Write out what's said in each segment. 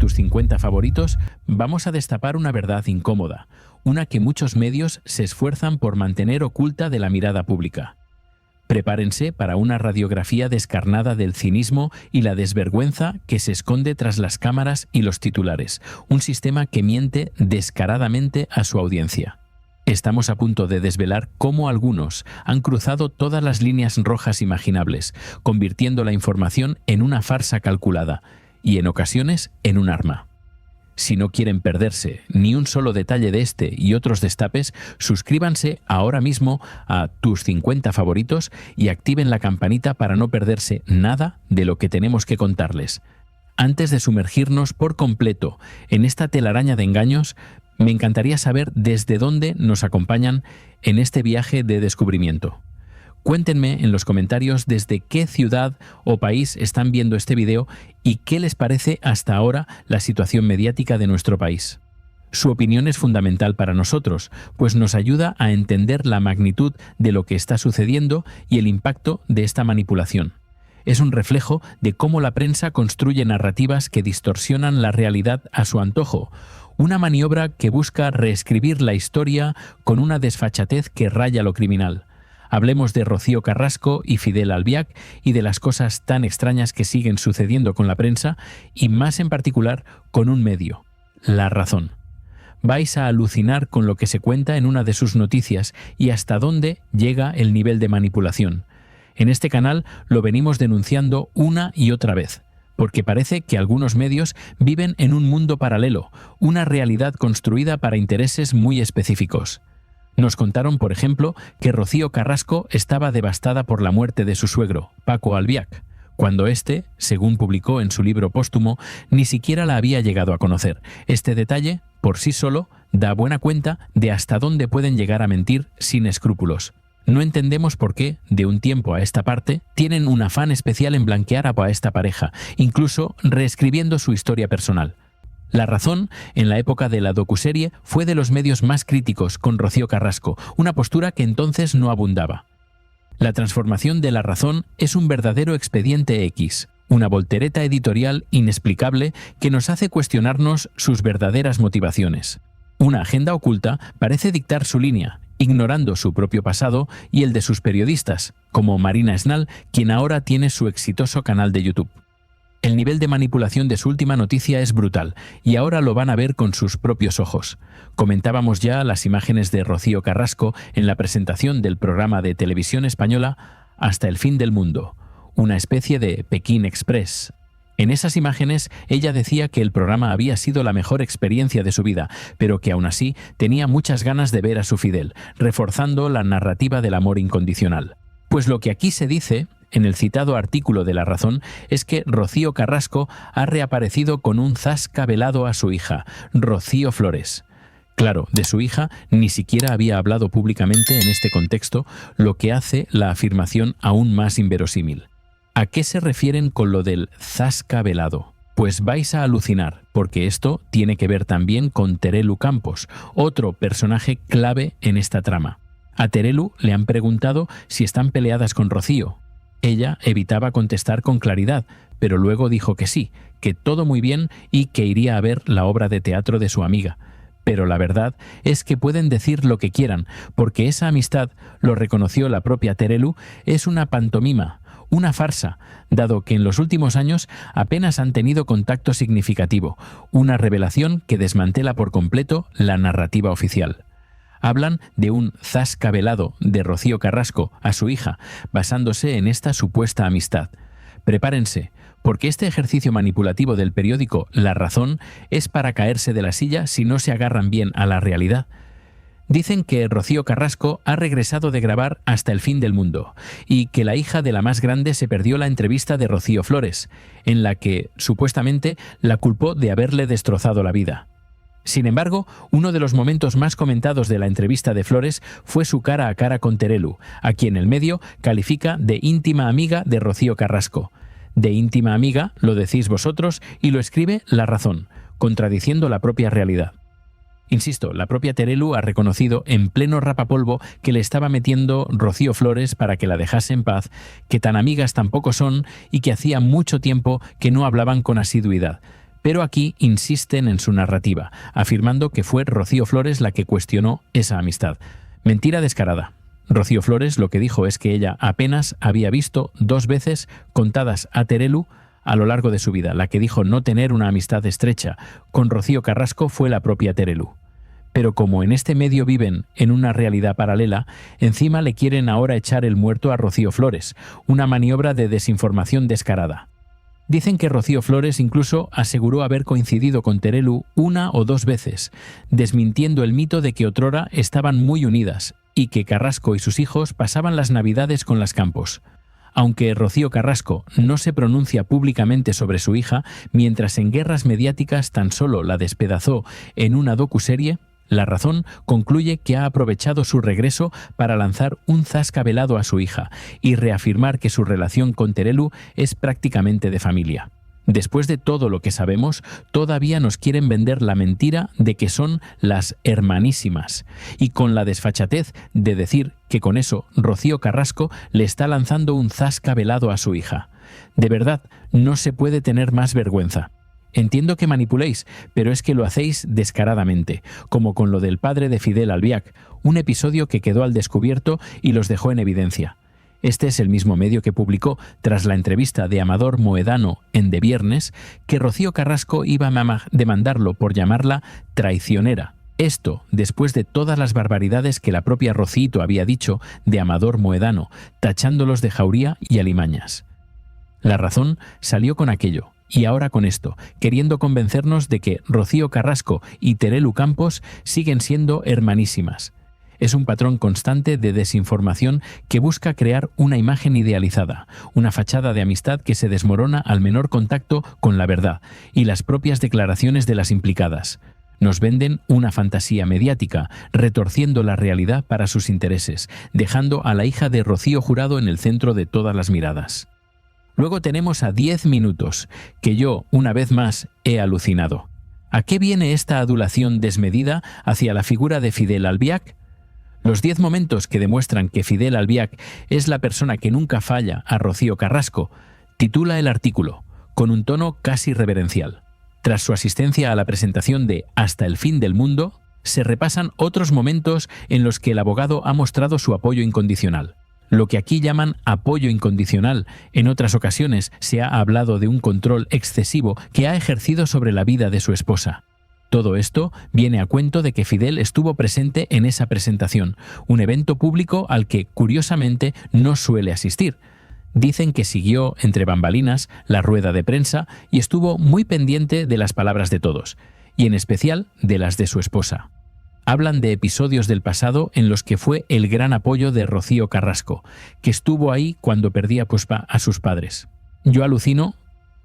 tus 50 favoritos, vamos a destapar una verdad incómoda, una que muchos medios se esfuerzan por mantener oculta de la mirada pública. Prepárense para una radiografía descarnada del cinismo y la desvergüenza que se esconde tras las cámaras y los titulares, un sistema que miente descaradamente a su audiencia. Estamos a punto de desvelar cómo algunos han cruzado todas las líneas rojas imaginables, convirtiendo la información en una farsa calculada y, en ocasiones, en un arma. Si no quieren perderse ni un solo detalle de este y otros destapes, suscríbanse ahora mismo a Tus 50 favoritos y activen la campanita para no perderse nada de lo que tenemos que contarles. Antes de sumergirnos por completo en esta telaraña de engaños, me encantaría saber desde dónde nos acompañan en este viaje de descubrimiento. Cuéntenme en los comentarios desde qué ciudad o país están viendo este video y qué les parece hasta ahora la situación mediática de nuestro país. Su opinión es fundamental para nosotros, pues nos ayuda a entender la magnitud de lo que está sucediendo y el impacto de esta manipulación. Es un reflejo de cómo la prensa construye narrativas que distorsionan la realidad a su antojo, una maniobra que busca reescribir la historia con una desfachatez que raya lo criminal. Hablemos de Rocío Carrasco y Fidel Albiac y de las cosas tan extrañas que siguen sucediendo con la prensa y más en particular con un medio, La Razón. Vais a alucinar con lo que se cuenta en una de sus noticias y hasta dónde llega el nivel de manipulación. En este canal lo venimos denunciando una y otra vez, porque parece que algunos medios viven en un mundo paralelo, una realidad construida para intereses muy específicos. Nos contaron, por ejemplo, que Rocío Carrasco estaba devastada por la muerte de su suegro, Paco Albiac, cuando éste, según publicó en su libro póstumo, ni siquiera la había llegado a conocer. Este detalle, por sí solo, da buena cuenta de hasta dónde pueden llegar a mentir sin escrúpulos. No entendemos por qué, de un tiempo a esta parte, tienen un afán especial en blanquear a esta pareja, incluso reescribiendo su historia personal. La Razón, en la época de la docuserie, fue de los medios más críticos con Rocío Carrasco, una postura que entonces no abundaba. La transformación de La Razón es un verdadero expediente X, una voltereta editorial inexplicable que nos hace cuestionarnos sus verdaderas motivaciones. Una agenda oculta parece dictar su línea, ignorando su propio pasado y el de sus periodistas, como Marina Esnal, quien ahora tiene su exitoso canal de YouTube. El nivel de manipulación de su última noticia es brutal, y ahora lo van a ver con sus propios ojos. Comentábamos ya las imágenes de Rocío Carrasco en la presentación del programa de televisión española Hasta el fin del mundo, una especie de Pekín Express. En esas imágenes ella decía que el programa había sido la mejor experiencia de su vida, pero que aún así tenía muchas ganas de ver a su Fidel, reforzando la narrativa del amor incondicional. Pues lo que aquí se dice, en el citado artículo de La Razón, es que Rocío Carrasco ha reaparecido con un zasca velado a su hija, Rocío Flores. Claro, de su hija ni siquiera había hablado públicamente en este contexto, lo que hace la afirmación aún más inverosímil. ¿A qué se refieren con lo del zasca velado? Pues vais a alucinar, porque esto tiene que ver también con Terelu Campos, otro personaje clave en esta trama. A Terelu le han preguntado si están peleadas con Rocío. Ella evitaba contestar con claridad, pero luego dijo que sí, que todo muy bien y que iría a ver la obra de teatro de su amiga. Pero la verdad es que pueden decir lo que quieran, porque esa amistad, lo reconoció la propia Terelu, es una pantomima, una farsa, dado que en los últimos años apenas han tenido contacto significativo, una revelación que desmantela por completo la narrativa oficial. Hablan de un zasca velado de Rocío Carrasco a su hija, basándose en esta supuesta amistad. Prepárense, porque este ejercicio manipulativo del periódico La Razón es para caerse de la silla si no se agarran bien a la realidad. Dicen que Rocío Carrasco ha regresado de grabar Hasta el fin del mundo y que la hija de la más grande se perdió la entrevista de Rocío Flores, en la que, supuestamente, la culpó de haberle destrozado la vida. Sin embargo, uno de los momentos más comentados de la entrevista de Flores fue su cara a cara con Terelu, a quien el medio califica de íntima amiga de Rocío Carrasco. De íntima amiga lo decís vosotros y lo escribe La Razón, contradiciendo la propia realidad. Insisto, la propia Terelu ha reconocido en pleno rapapolvo que le estaba metiendo Rocío Flores para que la dejase en paz, que tan amigas tampoco son y que hacía mucho tiempo que no hablaban con asiduidad. pero aquí insisten en su narrativa, afirmando que fue Rocío Flores la que cuestionó esa amistad. Mentira descarada. Rocío Flores lo que dijo es que ella apenas había visto 2 veces, contadas a Terelu, a lo largo de su vida. La que dijo no tener una amistad estrecha con Rocío Carrasco fue la propia Terelu. Pero como en este medio viven en una realidad paralela, encima le quieren ahora echar el muerto a Rocío Flores, una maniobra de desinformación descarada. Dicen que Rocío Flores incluso aseguró haber coincidido con Terelu 1 o 2 veces, desmintiendo el mito de que otrora estaban muy unidas y que Carrasco y sus hijos pasaban las Navidades con las Campos. Aunque Rocío Carrasco no se pronuncia públicamente sobre su hija, mientras en guerras mediáticas tan solo la despedazó en una docuserie, La Razón concluye que ha aprovechado su regreso para lanzar un zasca velado a su hija y reafirmar que su relación con Terelu es prácticamente de familia. Después de todo lo que sabemos, todavía nos quieren vender la mentira de que son las hermanísimas, y con la desfachatez de decir que con eso Rocío Carrasco le está lanzando un zasca velado a su hija. De verdad, no se puede tener más vergüenza. Entiendo que manipuléis, pero es que lo hacéis descaradamente, como con lo del padre de Fidel Albiac, un episodio que quedó al descubierto y los dejó en evidencia. Este es el mismo medio que publicó, tras la entrevista de Amador Moedano en De Viernes, que Rocío Carrasco iba a demandarlo por llamarla traicionera. Esto después de todas las barbaridades que la propia Rocito había dicho de Amador Moedano, tachándolos de jauría y alimañas. La Razón salió con aquello, y ahora con esto, queriendo convencernos de que Rocío Carrasco y Terelu Campos siguen siendo hermanísimas. Es un patrón constante de desinformación que busca crear una imagen idealizada, una fachada de amistad que se desmorona al menor contacto con la verdad y las propias declaraciones de las implicadas. Nos venden una fantasía mediática, retorciendo la realidad para sus intereses, dejando a la hija de Rocío Jurado en el centro de todas las miradas. Luego tenemos a 10 minutos, que yo, una vez más, he alucinado. ¿A qué viene esta adulación desmedida hacia la figura de Fidel Albiac? Los 10 momentos que demuestran que Fidel Albiac es la persona que nunca falla a Rocío Carrasco, titula el artículo, con un tono casi reverencial. Tras su asistencia a la presentación de Hasta el fin del mundo, se repasan otros momentos en los que el abogado ha mostrado su apoyo incondicional. Lo que aquí llaman apoyo incondicional, en otras ocasiones se ha hablado de un control excesivo que ha ejercido sobre la vida de su esposa. Todo esto viene a cuento de que Fidel estuvo presente en esa presentación, un evento público al que, curiosamente, no suele asistir. Dicen que siguió, entre bambalinas, la rueda de prensa y estuvo muy pendiente de las palabras de todos, y en especial de las de su esposa. Hablan de episodios del pasado en los que fue el gran apoyo de Rocío Carrasco, que estuvo ahí cuando perdía a sus padres. Yo alucino,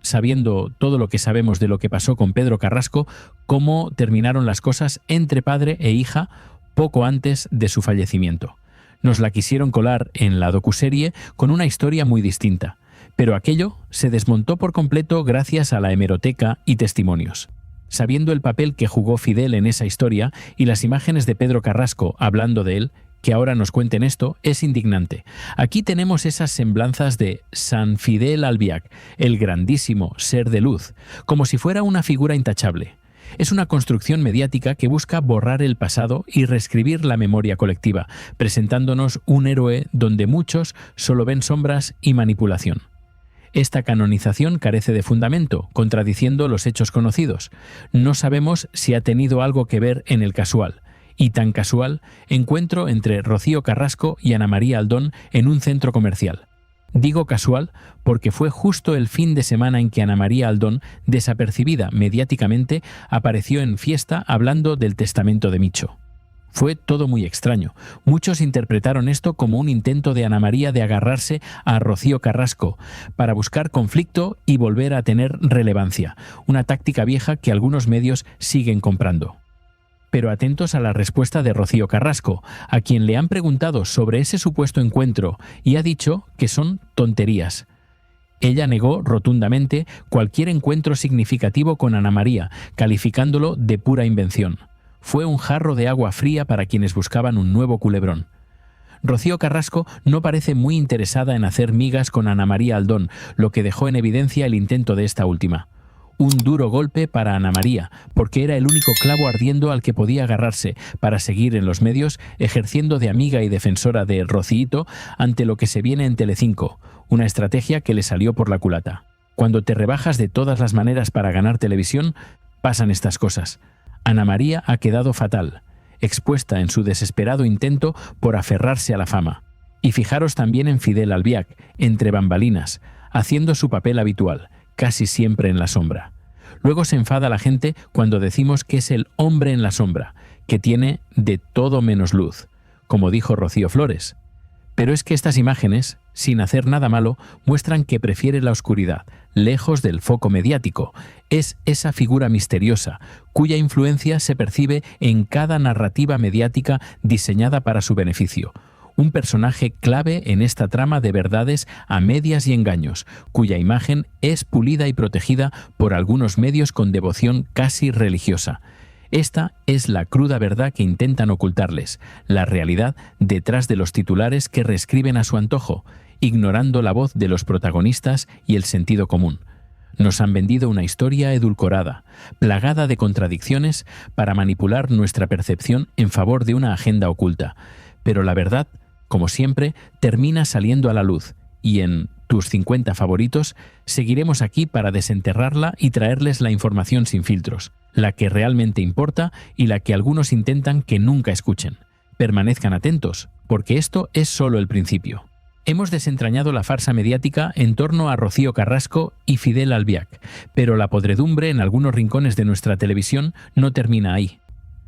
sabiendo todo lo que sabemos de lo que pasó con Pedro Carrasco, cómo terminaron las cosas entre padre e hija poco antes de su fallecimiento. Nos la quisieron colar en la docuserie con una historia muy distinta, pero aquello se desmontó por completo gracias a la hemeroteca y testimonios. Sabiendo el papel que jugó Fidel en esa historia y las imágenes de Pedro Carrasco hablando de él, que ahora nos cuenten esto, es indignante. Aquí tenemos esas semblanzas de San Fidel Albiac, el grandísimo ser de luz, como si fuera una figura intachable. Es una construcción mediática que busca borrar el pasado y reescribir la memoria colectiva, presentándonos un héroe donde muchos solo ven sombras y manipulación. Esta canonización carece de fundamento, contradiciendo los hechos conocidos. No sabemos si ha tenido algo que ver en el casual, y tan casual, encuentro entre Rocío Carrasco y Ana María Aldón en un centro comercial. Digo casual porque fue justo el fin de semana en que Ana María Aldón, desapercibida mediáticamente, apareció en fiesta hablando del testamento de Micho. Fue todo muy extraño. Muchos interpretaron esto como un intento de Ana María de agarrarse a Rocío Carrasco para buscar conflicto y volver a tener relevancia, una táctica vieja que algunos medios siguen comprando. Pero atentos a la respuesta de Rocío Carrasco, a quien le han preguntado sobre ese supuesto encuentro y ha dicho que son tonterías. Ella negó rotundamente cualquier encuentro significativo con Ana María, calificándolo de pura invención. Fue un jarro de agua fría para quienes buscaban un nuevo culebrón. Rocío Carrasco no parece muy interesada en hacer migas con Ana María Aldón, lo que dejó en evidencia el intento de esta última. Un duro golpe para Ana María, porque era el único clavo ardiendo al que podía agarrarse para seguir en los medios ejerciendo de amiga y defensora de Rociito ante lo que se viene en Telecinco, una estrategia que le salió por la culata. Cuando te rebajas de todas las maneras para ganar televisión, pasan estas cosas. Ana María ha quedado fatal, expuesta en su desesperado intento por aferrarse a la fama. Y fijaros también en Fidel Albiac, entre bambalinas, haciendo su papel habitual, casi siempre en la sombra. Luego se enfada la gente cuando decimos que es el hombre en la sombra, que tiene de todo menos luz, como dijo Rocío Flores. Pero es que estas imágenes, sin hacer nada malo, muestran que prefiere la oscuridad, lejos del foco mediático. Es esa figura misteriosa, cuya influencia se percibe en cada narrativa mediática diseñada para su beneficio. Un personaje clave en esta trama de verdades a medias y engaños, cuya imagen es pulida y protegida por algunos medios con devoción casi religiosa. Esta es la cruda verdad que intentan ocultarles, la realidad detrás de los titulares que reescriben a su antojo, ignorando la voz de los protagonistas y el sentido común. Nos han vendido una historia edulcorada, plagada de contradicciones para manipular nuestra percepción en favor de una agenda oculta. Pero la verdad, como siempre, termina saliendo a la luz, y en Tus 50 favoritos seguiremos aquí para desenterrarla y traerles la información sin filtros, la que realmente importa y la que algunos intentan que nunca escuchen. Permanezcan atentos, porque esto es solo el principio. Hemos desentrañado la farsa mediática en torno a Rocío Carrasco y Fidel Albiac, pero la podredumbre en algunos rincones de nuestra televisión no termina ahí.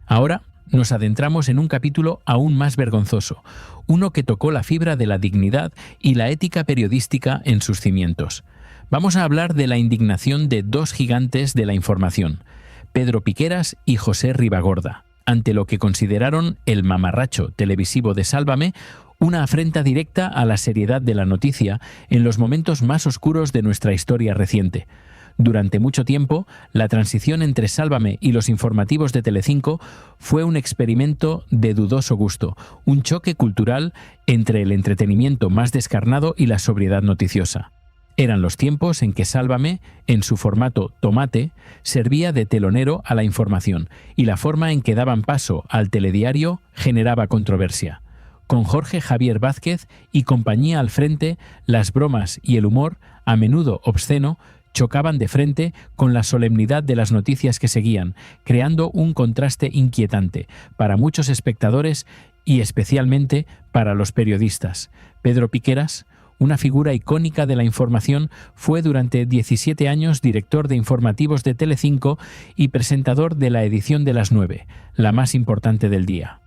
Ahora nos adentramos en un capítulo aún más vergonzoso, uno que tocó la fibra de la dignidad y la ética periodística en sus cimientos. Vamos a hablar de la indignación de dos gigantes de la información, Pedro Piqueras y José Ribagorda, ante lo que consideraron el mamarracho televisivo de Sálvame, una afrenta directa a la seriedad de la noticia en los momentos más oscuros de nuestra historia reciente. Durante mucho tiempo, la transición entre Sálvame y los informativos de Telecinco fue un experimento de dudoso gusto, un choque cultural entre el entretenimiento más descarnado y la sobriedad noticiosa. Eran los tiempos en que Sálvame, en su formato tomate, servía de telonero a la información, y la forma en que daban paso al telediario generaba controversia. Con Jorge Javier Vázquez y compañía al frente, las bromas y el humor, a menudo obsceno, chocaban de frente con la solemnidad de las noticias que seguían, creando un contraste inquietante para muchos espectadores y especialmente para los periodistas. Pedro Piqueras, una figura icónica de la información, fue durante 17 años director de informativos de Telecinco y presentador de la edición de las 9, la más importante del día.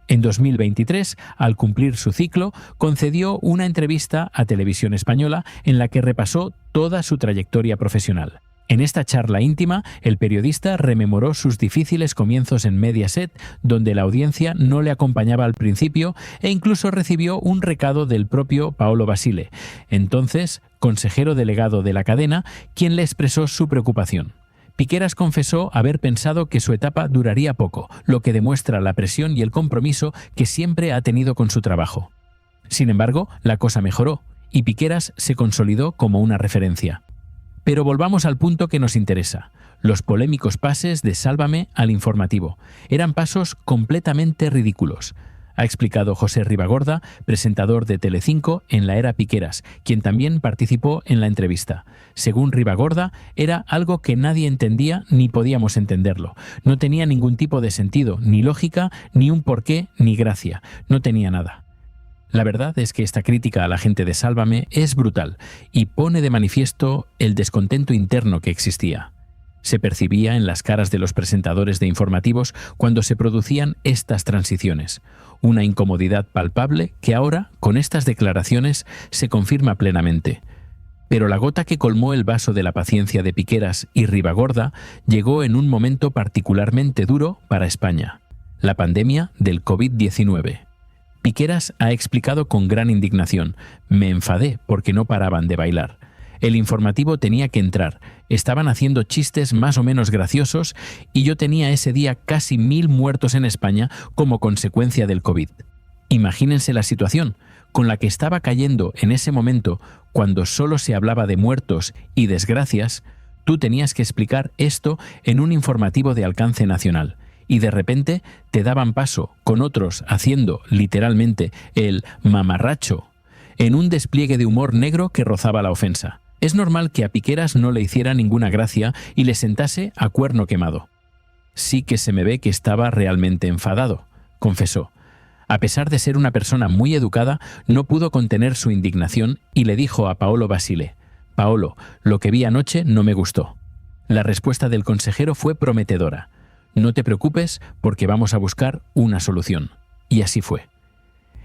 En 2023, al cumplir su ciclo, concedió una entrevista a Televisión Española en la que repasó toda su trayectoria profesional. En esta charla íntima, el periodista rememoró sus difíciles comienzos en Mediaset, donde la audiencia no le acompañaba al principio e incluso recibió un recado del propio Paolo Basile, entonces consejero delegado de la cadena, quien le expresó su preocupación. Piqueras confesó haber pensado que su etapa duraría poco, lo que demuestra la presión y el compromiso que siempre ha tenido con su trabajo. Sin embargo, la cosa mejoró, y Piqueras se consolidó como una referencia. Pero volvamos al punto que nos interesa. Los polémicos pases de Sálvame al informativo. Eran pasos completamente ridículos. Ha explicado José Ribagorda, presentador de Telecinco en la era Piqueras, quien también participó en la entrevista. Según Ribagorda, era algo que nadie entendía ni podíamos entenderlo. No tenía ningún tipo de sentido, ni lógica, ni un porqué, ni gracia. No tenía nada. La verdad es que esta crítica a la gente de Sálvame es brutal y pone de manifiesto el descontento interno que existía. Se percibía en las caras de los presentadores de informativos cuando se producían estas transiciones. Una incomodidad palpable que ahora, con estas declaraciones, se confirma plenamente. Pero la gota que colmó el vaso de la paciencia de Piqueras y Ribagorda llegó en un momento particularmente duro para España: la pandemia del COVID-19. Piqueras ha explicado con gran indignación: me enfadé porque no paraban de bailar. El informativo tenía que entrar, estaban haciendo chistes más o menos graciosos y yo tenía ese día casi 1000 muertos en España como consecuencia del COVID. Imagínense la situación con la que estaba cayendo en ese momento, cuando solo se hablaba de muertos y desgracias. Tú tenías que explicar esto en un informativo de alcance nacional. Y de repente te daban paso, con otros haciendo, literalmente, el mamarracho, en un despliegue de humor negro que rozaba la ofensa. Es normal que a Piqueras no le hiciera ninguna gracia y le sentase a cuerno quemado. Sí que se me ve que estaba realmente enfadado, confesó. A pesar de ser una persona muy educada, no pudo contener su indignación y le dijo a Paolo Basile: «Paolo, lo que vi anoche no me gustó». La respuesta del consejero fue prometedora. «No te preocupes porque vamos a buscar una solución». Y así fue.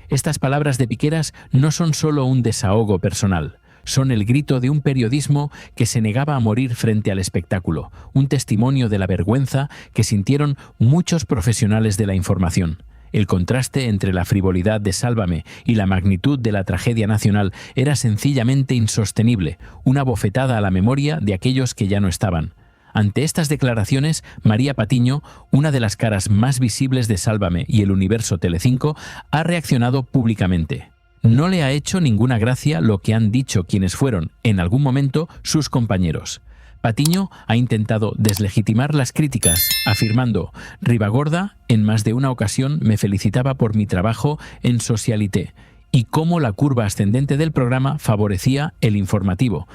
Estas palabras de Piqueras no son solo un desahogo personal, son el grito de un periodismo que se negaba a morir frente al espectáculo, un testimonio de la vergüenza que sintieron muchos profesionales de la información. El contraste entre la frivolidad de Sálvame y la magnitud de la tragedia nacional era sencillamente insostenible, una bofetada a la memoria de aquellos que ya no estaban. Ante estas declaraciones, María Patiño, una de las caras más visibles de Sálvame y el universo Telecinco, ha reaccionado públicamente. No le ha hecho ninguna gracia lo que han dicho quienes fueron, en algún momento, sus compañeros. Patiño ha intentado deslegitimar las críticas, afirmando: «Ribagorda, en más de una ocasión me felicitaba por mi trabajo en Socialité y cómo la curva ascendente del programa favorecía el informativo».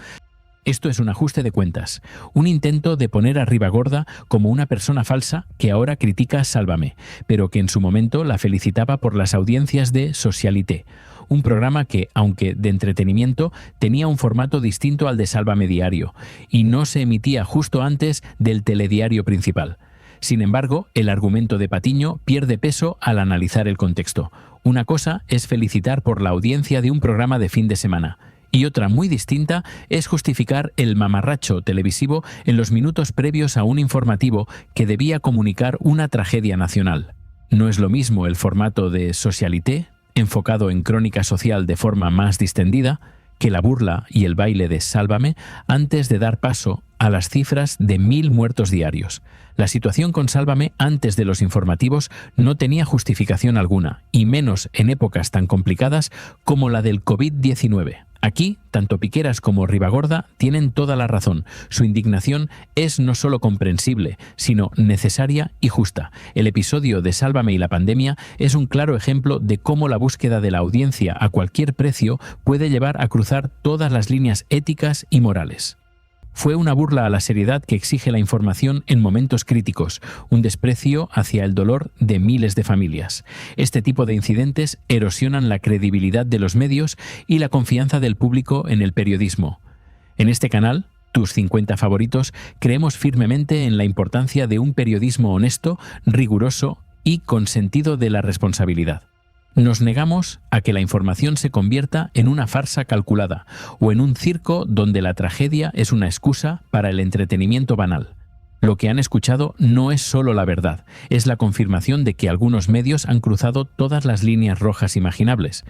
Esto es un ajuste de cuentas, un intento de poner a Ribagorda como una persona falsa que ahora critica Sálvame, pero que en su momento la felicitaba por las audiencias de Socialité, un programa que, aunque de entretenimiento, tenía un formato distinto al de Sálvame Diario, y no se emitía justo antes del telediario principal. Sin embargo, el argumento de Patiño pierde peso al analizar el contexto. Una cosa es felicitar por la audiencia de un programa de fin de semana, y otra muy distinta es justificar el mamarracho televisivo en los minutos previos a un informativo que debía comunicar una tragedia nacional. No es lo mismo el formato de Socialité, enfocado en crónica social de forma más distendida, que la burla y el baile de Sálvame antes de dar paso a las cifras de 1000 muertos diarios. La situación con Sálvame antes de los informativos no tenía justificación alguna, y menos en épocas tan complicadas como la del COVID-19. Aquí, tanto Piqueras como Ribagorda tienen toda la razón. Su indignación es no solo comprensible, sino necesaria y justa. El episodio de Sálvame y la pandemia es un claro ejemplo de cómo la búsqueda de la audiencia a cualquier precio puede llevar a cruzar todas las líneas éticas y morales. Fue una burla a la seriedad que exige la información en momentos críticos, un desprecio hacia el dolor de miles de familias. Este tipo de incidentes erosionan la credibilidad de los medios y la confianza del público en el periodismo. En este canal, Tus 50 favoritos, creemos firmemente en la importancia de un periodismo honesto, riguroso y con sentido de la responsabilidad. Nos negamos a que la información se convierta en una farsa calculada o en un circo donde la tragedia es una excusa para el entretenimiento banal. Lo que han escuchado no es solo la verdad, es la confirmación de que algunos medios han cruzado todas las líneas rojas imaginables.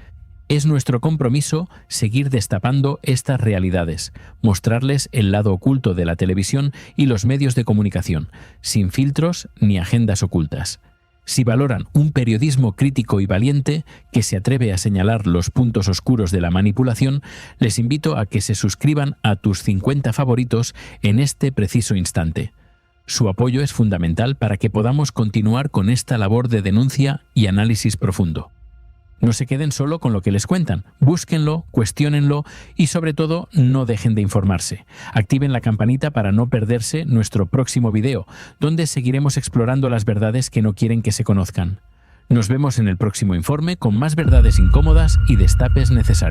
Es nuestro compromiso seguir destapando estas realidades, mostrarles el lado oculto de la televisión y los medios de comunicación, sin filtros ni agendas ocultas. Si valoran un periodismo crítico y valiente que se atreve a señalar los puntos oscuros de la manipulación, les invito a que se suscriban a Tus 50 favoritos en este preciso instante. Su apoyo es fundamental para que podamos continuar con esta labor de denuncia y análisis profundo. No se queden solo con lo que les cuentan, búsquenlo, cuestiónenlo y sobre todo no dejen de informarse. Activen la campanita para no perderse nuestro próximo video, donde seguiremos explorando las verdades que no quieren que se conozcan. Nos vemos en el próximo informe con más verdades incómodas y destapes necesarios.